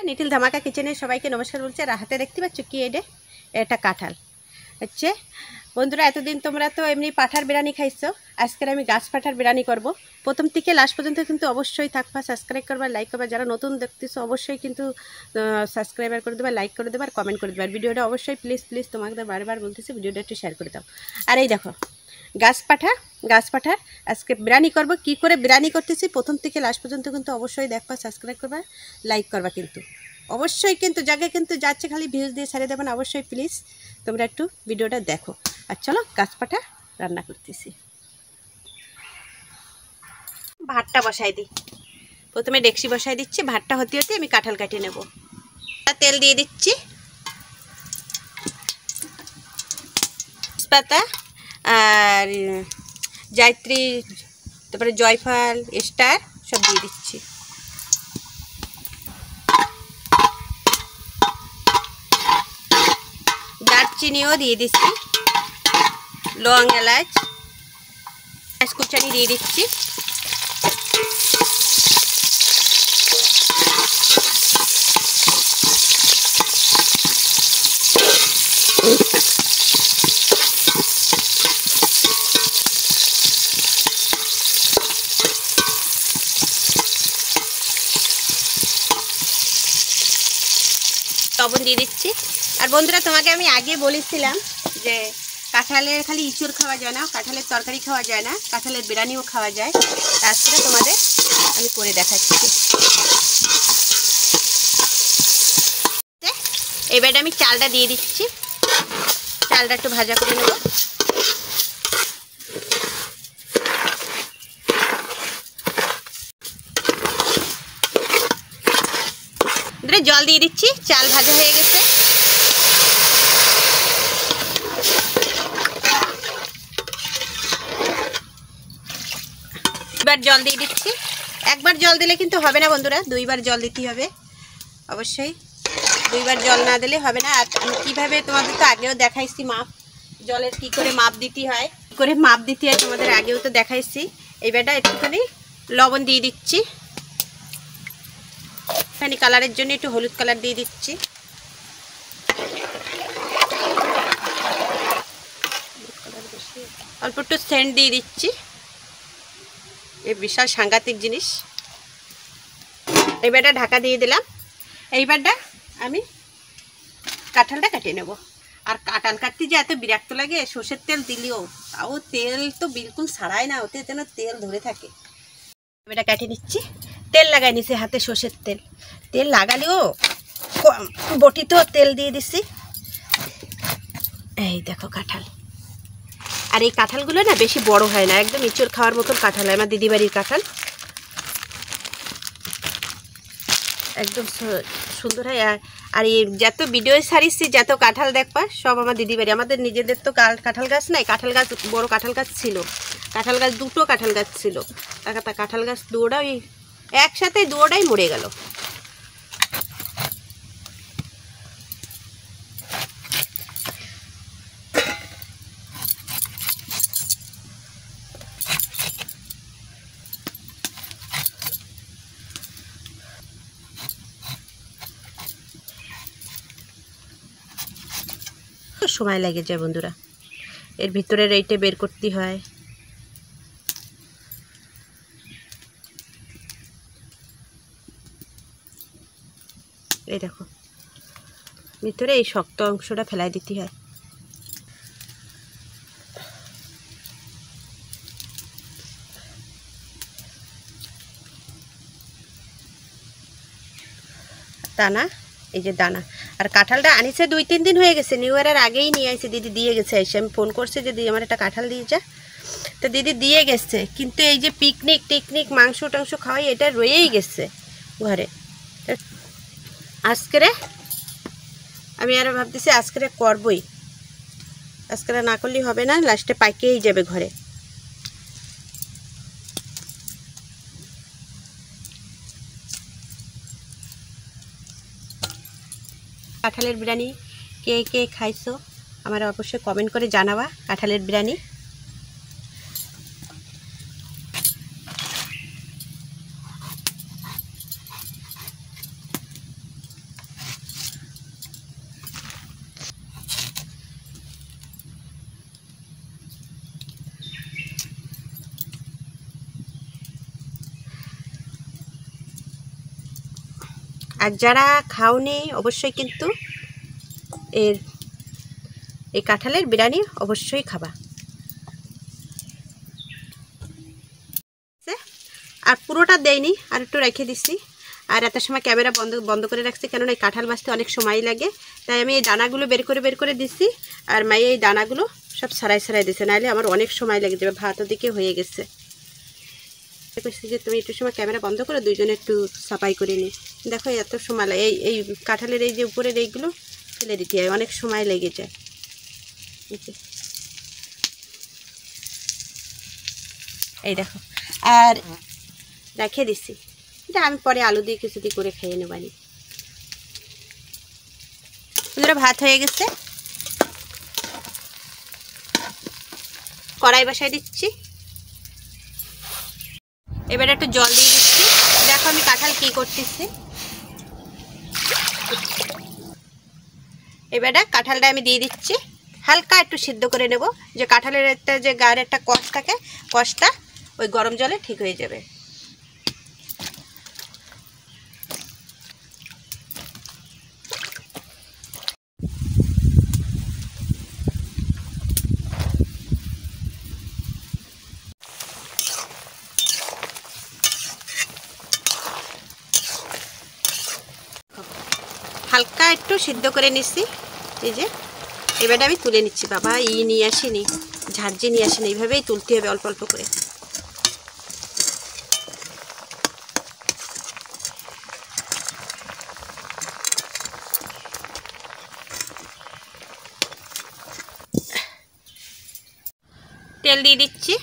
নিটিল ধামাকা কিচেনে সবাইকে নমস্কার বলছি। আর হাতে দেখতে পাচ্ছ কি এটা কাঁঠাল হচ্ছে। বন্ধুরা, এতদিন তোমরা তো এমনি পাঠার বিরিয়ানি খাইছো, আজকে আমি গাছ পাঠার বিরিয়ানি করব। প্রথম থেকে লাস্ট পর্যন্ত কিন্তু অবশ্যই থাকবা, সাবস্ক্রাইব করবা, লাইক করবা। যারা নতুন দেখতেছো অবশ্যই কিন্তু সাবস্ক্রাইবার করে দেবা, লাইক করে দেবা, আর কমেন্ট করে দেবা। আর ভিডিওটা অবশ্যই প্লিজ প্লিজ তোমাদের বারবার বলতেছি ভিডিওটা একটু শেয়ার করে দাও। আর এই দেখো গাছ পাঠার আজকে বিরিয়ানি করব। কি করে বিরিয়ানি করতেছি প্রথম থেকে লাস্ট পর্যন্ত কিন্তু অবশ্যই দেখবা, সাবস্ক্রাইব করবা, লাইক করবা। কিন্তু অবশ্যই কিন্তু জায়গায় কিন্তু যাচ্ছে খালি ভিউজ দিয়ে ছেড়ে দেবেন। অবশ্যই প্লিজ তোমরা একটু ভিডিওটা দেখো। আর চলো গাছ পাঠা রান্না করতেছি। ভাতটা বসাই দিই, প্রথমে ডেকসি বসাই দিচ্ছি। ভাতটা হতে হতে আমি কাঁঠাল কাটিয়ে নেব। তেল দিয়ে দিচ্ছি, তেজপাতা আর জায়ত্রী, তারপরে জয়ফল, স্টার সব দিয়ে দিচ্ছি। দারচিনিও দিয়ে দিচ্ছি, লং, এলাচ, কুচানি দিয়ে দিচ্ছি। লবণ দিয়ে দিচ্ছি। আর বন্ধুরা, তোমাকে আমি আগে বলেছিলাম যে কাঁঠালের খালি ইঁচড় খাওয়া যায় না, কাঁঠালের তরকারি খাওয়া যায় না, কাঁঠালের বিরিয়ানিও খাওয়া যায়। তারপরে তোমাদের আমি করে দেখাচ্ছি। এবারে আমি চালটা দিয়ে দিচ্ছি, চালটা একটু ভাজা করে নেব। জল দিয়ে দিচ্ছি, চাল ভাজা হয়ে গেছে। এবার জল দিয়ে দিচ্ছি। একবার জল দিলে কিন্তু হবে না বন্ধুরা, দুইবার জল দিতে হবে অবশ্যই। দুইবার জল না দিলে হবে না। আর আমি কীভাবে তোমাদের তো আগেও দেখাইছি মাপ, জলের কি করে মাপ দিতে হয়, কী করে মাপ দিতে হয় তোমাদের আগেও তো দেখাইছি। এইবারটা একটুখানি লবণ দিয়ে দিচ্ছি, একটুখানি কালারের জন্য একটু হলুদ কালার দিয়ে দিচ্ছি। অল্প একটু সেন্ট দিয়ে দিচ্ছি, এই বিশাল সাংঘাতিক জিনিস। এইবারটা ঢাকা দিয়ে দিলাম। এইবারটা আমি কাঁঠালটা কাটিয়ে নেব। আর কাঁঠাল কাটতে যে এত বিরক্ত লাগে, সর্ষের তেল দিলেও তাও তেল তো বিলকুল ছাড়াই না, ওতে যেন তেল ধরে থাকে। এটা কাটিয়ে নিচ্ছি, তেল লাগাই নিছি হাতে, সর্ষের তেল। তেল লাগালেও বটিতেও তেল দিয়ে দিছি। এই দেখো কাঁঠাল। আর এই কাঁঠালগুলো না বেশি বড় হয় না, একদম ইঁচড় খাওয়ার মতন কাঁঠাল হয়। আমার দিদিবাড়ির কাঁঠাল একদম সুন্দর হয়। আর এই যত ভিডিও ছাড়িছি, যত কাঁঠাল দেখবা সব আমার দিদিবাড়ি। আমাদের নিজেদের তো কাঁঠাল গাছ নাই, কাঁঠাল গাছ বড় কাঁঠাল গাছ ছিল, কাঁঠাল গাছ দুটো কাঁঠাল গাছ ছিল। কাঁঠাল গাছ দুটোটাই একসাথে দুটোটাই মরে গেল। সময় লাগে যায় বন্ধুরা, এর ভিতরের এইটা বের করতে হয়। এই দেখো ভিতরে এই শক্ত অংশটা ফেলাই দিতে হয়। দানা, এই যে দানা। আর কাঁঠালটা আনিছে 2-3 দিন হয়ে গেছে, নিউ ইয়ারের আগেই নিয়ে আসছে। দিদি দিয়ে গেছে এসে, আমি ফোন করছি যে দিদি আমার একটা কাঁঠাল দিয়ে যা, তো দিদি দিয়ে গেছে। কিন্তু এই যে পিকনিক মাংস টাংস খাওয়াই, এটা রয়েই গেছে ঘরে। আজকে আমি আরও ভাবতেছি আজকে করবই, আজকে না করলেই হবে না, লাস্টে পাইকেই যাবে ঘরে। কাঁঠালের বিরিয়ানি কে কে খাইছো আমার অবশ্যই কমেন্ট করে জানাবা। কাঁঠালের বিরিয়ানি আর যারা খাওনি অবশ্যই কিন্তু এই কাঁঠালের বিরিয়ানি অবশ্যই খাবা। আর পুরোটা দেয়নি, আর একটু রেখে দিচ্ছি। আর এত সময় ক্যামেরা বন্ধ করে রাখছি, কেননা এই কাঁঠাল বাছতে অনেক সময় লাগে, তাই আমি এই দানাগুলো বের করে দিচ্ছি। আর মায়ে এই দানাগুলো সব সারাই দিচ্ছে, নাহলে আমার অনেক সময় লেগে যাবে। ভাত ওদিকে হয়ে গেছে, যে তুমি একটু সময় ক্যামেরা বন্ধ করে দুইজনে একটু সাফাই করে নিই। দেখো এত সময় লাগে, এই কাঁঠালের এই যে উপরের এইগুলো ফেলে দিতে হয়, অনেক সময় লেগে যায়। এই দেখো, আর রেখে দিচ্ছি। এটা আমি পরে আলু দিয়ে কিছু দিয়ে করে খেয়ে নেবানি। বন্ধুরা ভাত হয়ে গেছে, কড়াই বসাই দিচ্ছি। এবার একটু জল দিয়ে দিচ্ছি। দেখো আমি কাঁঠাল কি করতেছি। এবারে কাঁঠালটা আমি দিয়ে দিচ্ছি, হালকা একটু সিদ্ধ করে নেব, যে কাঁঠালের একটা যে গায়ের একটা কষ থাকে, কষটা ওই গরম জলে ঠিক হয়ে যাবে। হালকা একটু সিদ্ধ করে নিচ্ছি। এই যে এবারে আমি তুলে নিচ্ছি। বাবা নিয়ে আসিনি, ঝাঁঝি নিয়ে আসিনি, এইভাবেই তুলতে হবে অল্প অল্প করে। তেল দিয়ে দিচ্ছি।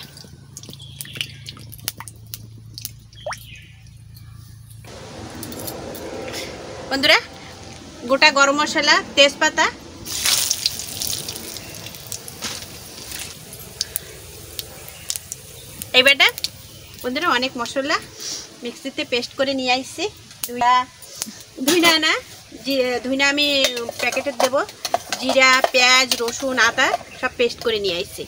বন্ধুরা গোটা গরম মশলা, তেজপাতা, এইবারটা বন্ধুরা অনেক মশলা মিক্সিতে পেস্ট করে নিয়ে আসছি। ধুইনা না, ধুইনা আমি প্যাকেটে দেব। জিরা, পেঁয়াজ, রসুন, আদা সব পেস্ট করে নিয়ে আসছি।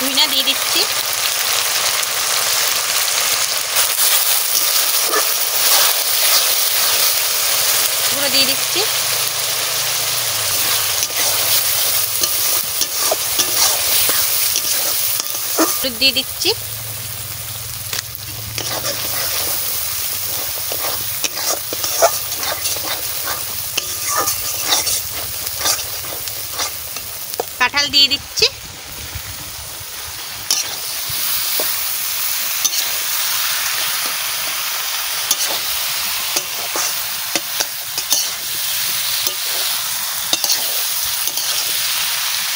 ধুইনা দিয়ে দিচ্ছি। পুরো দিয়ে দিচ্ছি। দিয়ে দিচ্ছি। কাঁঠাল দিয়ে দিচ্ছি।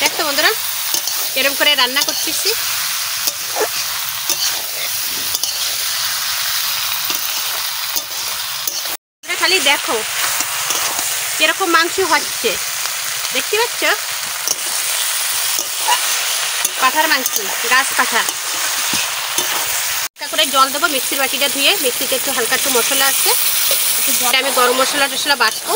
দেখো বন্ধুরা এরকম করে রান্না করতেছি। খালি দেখো কিরকম মাংস হচ্ছে, দেখতে পাচ্ছ? পাঠার মাংস, গাছ পাঠা। হালকা করে জল দেবো, মিক্সির বাটিটা ধুয়ে। মিক্সিতে একটু হালকা একটু মশলা আছে, একটু জলে আমি গরম মশলা টশলা বাটবো।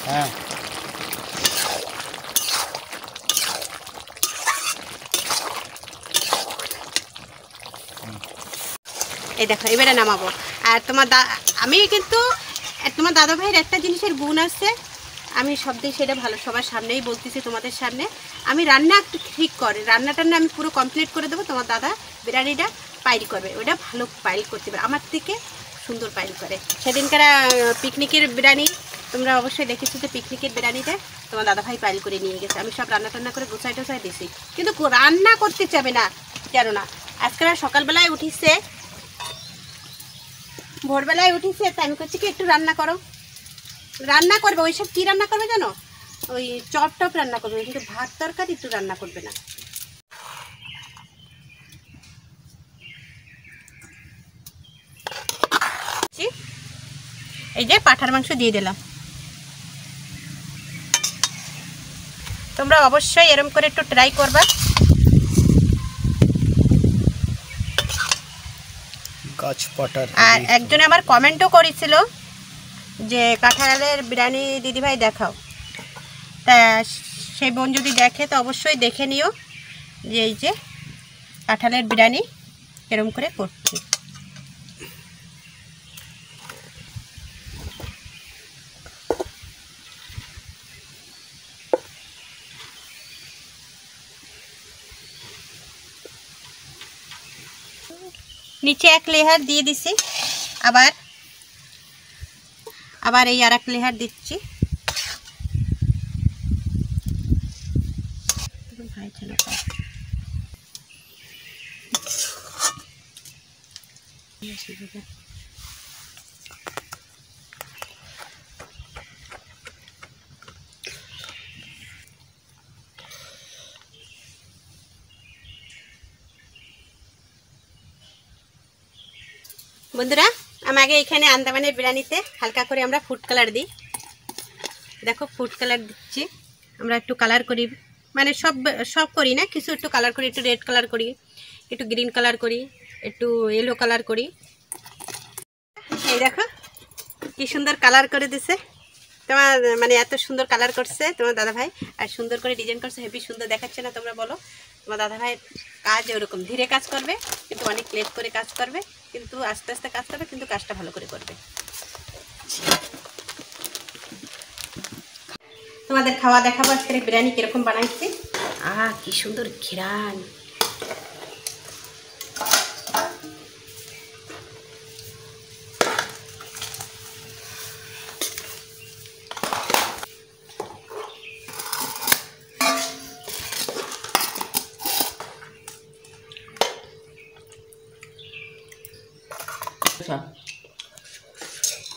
হ্যাঁ এই দেখো এবারে নামাবো। আর আমি কিন্তু তোমার দাদা ভাইয়ের একটা জিনিসের গুণ আছে, আমি সব দিই সেটা ভালো, সবার সামনেই বলতেছি, তোমাদের সামনে। আমি রান্না একটু ঠিক করে, রান্নাটা আমি পুরো কমপ্লিট করে দেবো। তোমার দাদা বিরিয়ানিটা পাইল করবে, ওটা ভালো পাইল করতে পারে, আমার থেকে সুন্দর পাইল করে। সেদিনকার পিকনিকের বিরিয়ানি তোমরা অবশ্যই দেখেছো, যে পিকনিকের বিরিয়ানিটা তোমার দাদা ভাই পাইল করে নিয়ে গেছে। আমি সব রান্না টান্না করে গোছাই টোছাই দিছি, কিন্তু রান্না করতে চাবে না। কেননা আজকাল সকালবেলায় উঠিছে, ভোরবেলায় উঠিছে, তাই আমি করছি কি একটু রান্না করো। রান্না করবে, ওইসব কী রান্না করবে জানো? ওই চপ টপ রান্না করবে, কিন্তু ভাত তরকারি একটু রান্না করবে না। এই যে পাঁঠার মাংস দিয়ে দিলাম। তোমরা অবশ্যই এরকম করে একটু ট্রাই করবা। আর একজনে আমার কমেন্টও করেছিল যে কাঁঠালের বিরিয়ানি দিদিভাই দেখাও, তা সেই বোন যদি দেখে তো অবশ্যই দেখে নিও যে এই যে কাঁঠালের বিরিয়ানি এরকম করে করছি। নিচে এক লেয়ার দিয়ে দিছি, আবার এই আর এক লেয়ার দিচ্ছি। বন্ধুরা, আমি আগে এখানে আন্দামানের বিরিয়ানিতে হালকা করে আমরা ফুড কালার দিই। দেখো ফুড কালার দিচ্ছি, আমরা একটু কালার করি, মানে সব করি না, কিছু একটু কালার করি, একটু রেড কালার করি, একটু গ্রিন কালার করি, একটু ইয়েলো কালার করি। এই দেখো কি সুন্দর কালার করে দিছে তোমার, মানে এত সুন্দর কালার করছে তোমার দাদা ভাই, আর সুন্দর করে ডিজাইন করছে, হেভি সুন্দর দেখাচ্ছে না? তোমরা বলো। তোমার দাদা ভাইয়ের কাজ ওরকম ধীরে কাজ করবে, কিন্তু অনেক লেট করে কাজ করবে, কিন্তু আস্তে আস্তে কাজ করবে, কিন্তু কাজটা ভালো করে করবে। তোমাদের খাওয়া দেখাবো আজকে বিরিয়ানি কিরকম বানাইছি। কি সুন্দর ঘ্রাণ।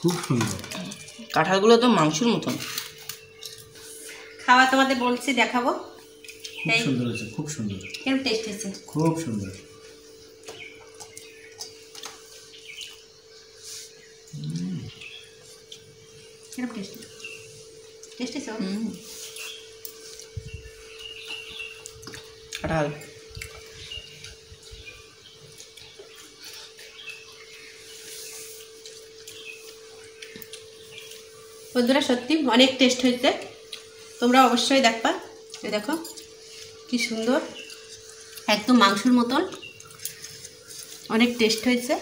খুব সুন্দর, কাঁঠালগুলো তো মাংসের মতন। খাওয়া তোমাদের বলছি দেখাবো। খুব সুন্দর হয়েছে, খুব সুন্দর। কেমন টেস্ট হয়েছে? খুব সুন্দর। কেমন টেস্ট? টেস্ট হয়েছে কাঁঠাল। বন্ধুরা সত্যি অনেক টেস্ট হয়েছে, তোমরা অবশ্যই দেখবা। এই দেখো কি সুন্দর, একদম মাংসের মতন, অনেক টেস্ট হয়েছে।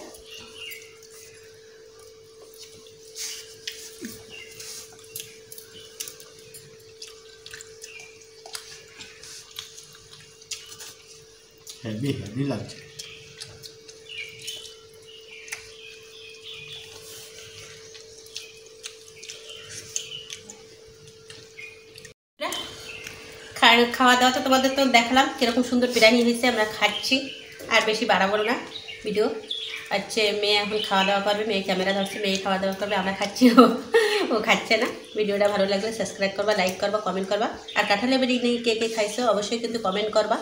হেভি হেভি লাগছে। খাওয়া দাওয়া তো তোমাদের তো দেখালাম কিরকম সুন্দর বিরিয়ানি হয়েছে, আমরা খাচ্ছি। আর বেশি বাড়াবো না ভিডিও। আচ্ছা, মেয়ে এখন খাওয়া দাওয়া করবে, মেয়ে ক্যামেরা ধরছে, মেয়ে খাওয়া দাওয়া করবে, আমরা খাচ্ছি, ও খাচ্ছে না। ভিডিওটা ভালো লাগলে সাবস্ক্রাইব করবা, লাইক করবা, কমেন্ট করবা। আর কাঁঠালের বিরিয়ানি কে কে খাইছো অবশ্যই কিন্তু কমেন্ট করবা,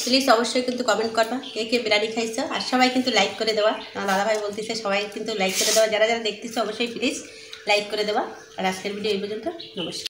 প্লিজ অবশ্যই কিন্তু কমেন্ট করবা কে কে বিরিয়ানি খাইছো। আর সবাই কিন্তু লাইক করে দেওয়া, আমার দাদাভাই বলতেছে সবাই কিন্তু লাইক করে দেওয়া, যারা যারা দেখতেছো অবশ্যই প্লিজ লাইক করে দেওয়া। আর আজকের ভিডিও এই পর্যন্ত, নমস্কার।